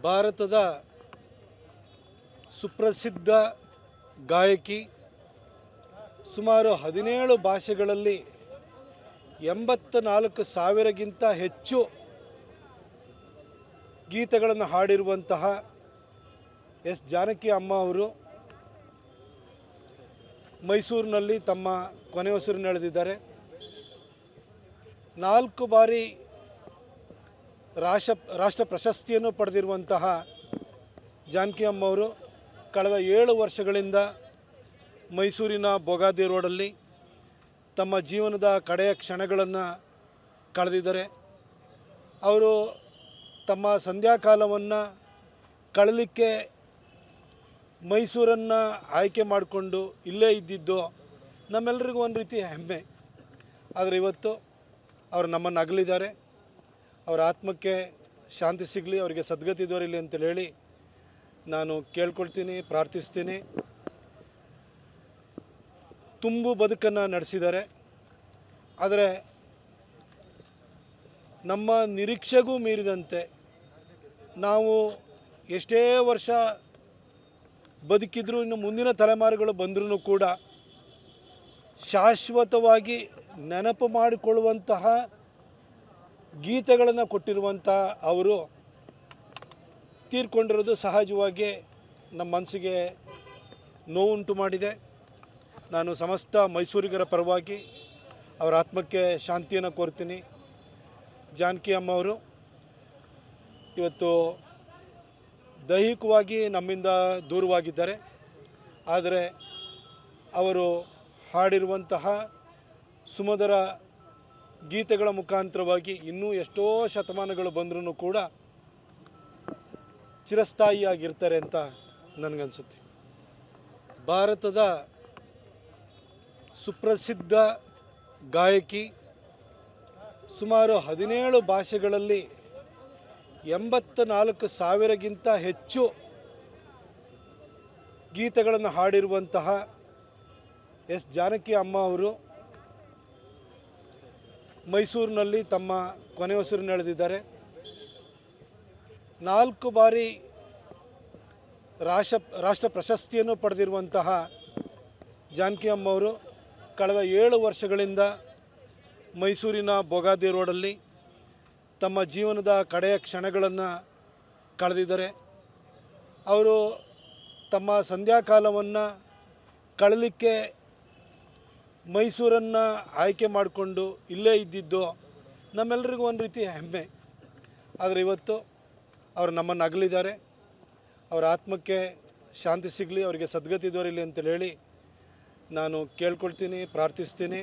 ಭಾರತದ ಸುಪ್ರಸಿದ್ಧ ಗಾಯಕಿ, ಸುಮಾರು 17 ಭಾಷೆಗಳಲ್ಲಿ 84,000ಗಿಂತ ಹೆಚ್ಚು ಗೀತೆಗಳನ್ನು ಹಾಡಿರುವಂತಹ ಎಸ್ ಜಾನಕಿ ಅಮ್ಮ ಅವರು ಮೈಸೂರಿನಲ್ಲಿ ತಮ್ಮ ಕೊನೆಯುಸಿರನ್ನೆಳೆದಿದ್ದಾರೆ. 4 ಬಾರಿ ರಾಷ್ಟ್ರ ಪ್ರಶಸ್ತಿಯನ್ನು ಪಡೆದಿರುವಂತಹ ಜಾನಕಿ ಅಮ್ಮ ಅವರು ಕಳೆದ 7 ವರ್ಷಗಳಿಂದ ಮೈಸೂರಿನ ಬೊಗಾದಿ ರೋಡಲ್ಲಿ ತಮ್ಮ ಜೀವನದ ಕಡೆಯ ಕ್ಷಣಗಳನ್ನು ಕಳೆದಿದ್ದಾರೆ. ಅವರು ತಮ್ಮ ಸಂಧ್ಯಾಕಾಲವನ್ನು ಕಳಲಿಕ್ಕೆ ಮೈಸೂರನ್ನು ಆಯ್ಕೆ ಮಾಡಿಕೊಂಡು ಇಲ್ಲೇ ಇದ್ದಿದ್ದು ನಮ್ಮೆಲ್ಲರಿಗೂ ಒಂದು ರೀತಿ ಹೆಮ್ಮೆ. ಆದರೆ ಇವತ್ತು ಅವರು ನಮ್ಮನ್ನು ಅಗಲಿದ್ದಾರೆ. ಅವರ ಆತ್ಮಕ್ಕೆ ಶಾಂತಿ ಸಿಗಲಿ, ಅವರಿಗೆ ಸದ್ಗತಿ ದೊರೆಯಲಿ ಅಂತೇಳಿ ಹೇಳಿ ನಾನು ಕೇಳ್ಕೊಳ್ತೀನಿ, ಪ್ರಾರ್ಥಿಸ್ತೀನಿ. ತುಂಬು ಬದುಕನ್ನು ನಡೆಸಿದ್ದಾರೆ. ಆದರೆ ನಮ್ಮ ನಿರೀಕ್ಷೆಗೂ ಮೀರಿದಂತೆ ನಾವು ಎಷ್ಟೇ ವರ್ಷ ಬದುಕಿದ್ರೂ, ಇನ್ನು ಮುಂದಿನ ತಲೆಮಾರುಗಳು ಬಂದರೂ ಕೂಡ ಶಾಶ್ವತವಾಗಿ ನೆನಪು ಮಾಡಿಕೊಳ್ಳುವಂತಹ ಗೀತೆಗಳನ್ನು ಕೊಟ್ಟಿರುವಂಥ ಅವರು ತೀರ್ಕೊಂಡಿರೋದು ಸಹಜವಾಗಿ ನಮ್ಮ ಮನಸ್ಸಿಗೆ ನೋವುಂಟು ಮಾಡಿದೆ. ನಾನು ಸಮಸ್ತ ಮೈಸೂರಿಗರ ಪರವಾಗಿ ಅವರ ಆತ್ಮಕ್ಕೆ ಶಾಂತಿಯನ್ನು ಕೋರ್ತೀನಿ. ಜಾನಕಿ ಅಮ್ಮ ಅವರು ಇವತ್ತು ದೈಹಿಕವಾಗಿ ನಮ್ಮಿಂದ ದೂರವಾಗಿದ್ದಾರೆ. ಆದರೆ ಅವರು ಹಾಡಿರುವಂತಹ ಸುಮಧುರ ಗೀತೆಗಳ ಮುಖಾಂತರವಾಗಿ ಇನ್ನೂ ಎಷ್ಟೋ ಶತಮಾನಗಳು ಬಂದರೂ ಕೂಡ ಚಿರಸ್ಥಾಯಿಯಾಗಿರ್ತಾರೆ ಅಂತ ನನಗನ್ಸುತ್ತೆ. ಭಾರತದ ಸುಪ್ರಸಿದ್ಧ ಗಾಯಕಿ, ಸುಮಾರು 17 ಭಾಷೆಗಳಲ್ಲಿ 84,000ಗಿಂತ ಹೆಚ್ಚು ಗೀತೆಗಳನ್ನು ಹಾಡಿರುವಂತಹ ಎಸ್ ಜಾನಕಿ ಅಮ್ಮ ಅವರು ಮೈಸೂರಿನಲ್ಲಿ ತಮ್ಮ ಕೊನೆಯುಸಿರನ್ನೆಳೆದಿದ್ದಾರೆ. 4 ಬಾರಿ ರಾಷ್ಟ್ರ ಪ್ರಶಸ್ತಿಯನ್ನು ಪಡೆದಿರುವಂತಹ ಜಾನಕಿ ಅಮ್ಮ ಅವರು ಕಳೆದ 7 ವರ್ಷಗಳಿಂದ ಮೈಸೂರಿನ ಬೊಗಾದಿ ರೋಡಲ್ಲಿ ತಮ್ಮ ಜೀವನದ ಕಡೆಯ ಕ್ಷಣಗಳನ್ನು ಕಳೆದಿದ್ದಾರೆ. ಅವರು ತಮ್ಮ ಸಂಧ್ಯಾಕಾಲವನ್ನು ಕಳಲಿಕ್ಕೆ ಮೈಸೂರನ್ನು ಆಯ್ಕೆ ಮಾಡಿಕೊಂಡು ಇಲ್ಲೇ ಇದ್ದಿದ್ದು ನಮ್ಮೆಲ್ಲರಿಗೂ ಒಂದು ರೀತಿ ಹೆಮ್ಮೆ. ಆದರೆ ಇವತ್ತು ಅವರು ನಮ್ಮನ್ನು ಅಗಲಿದ್ದಾರೆ. ಅವರ ಆತ್ಮಕ್ಕೆ ಶಾಂತಿ ಸಿಗಲಿ, ಅವರಿಗೆ ಸದ್ಗತಿ ದೊರೆಯಲಿ ಅಂತೇಳಿ ಹೇಳಿ ನಾನು ಕೇಳ್ಕೊಳ್ತೀನಿ, ಪ್ರಾರ್ಥಿಸ್ತೀನಿ.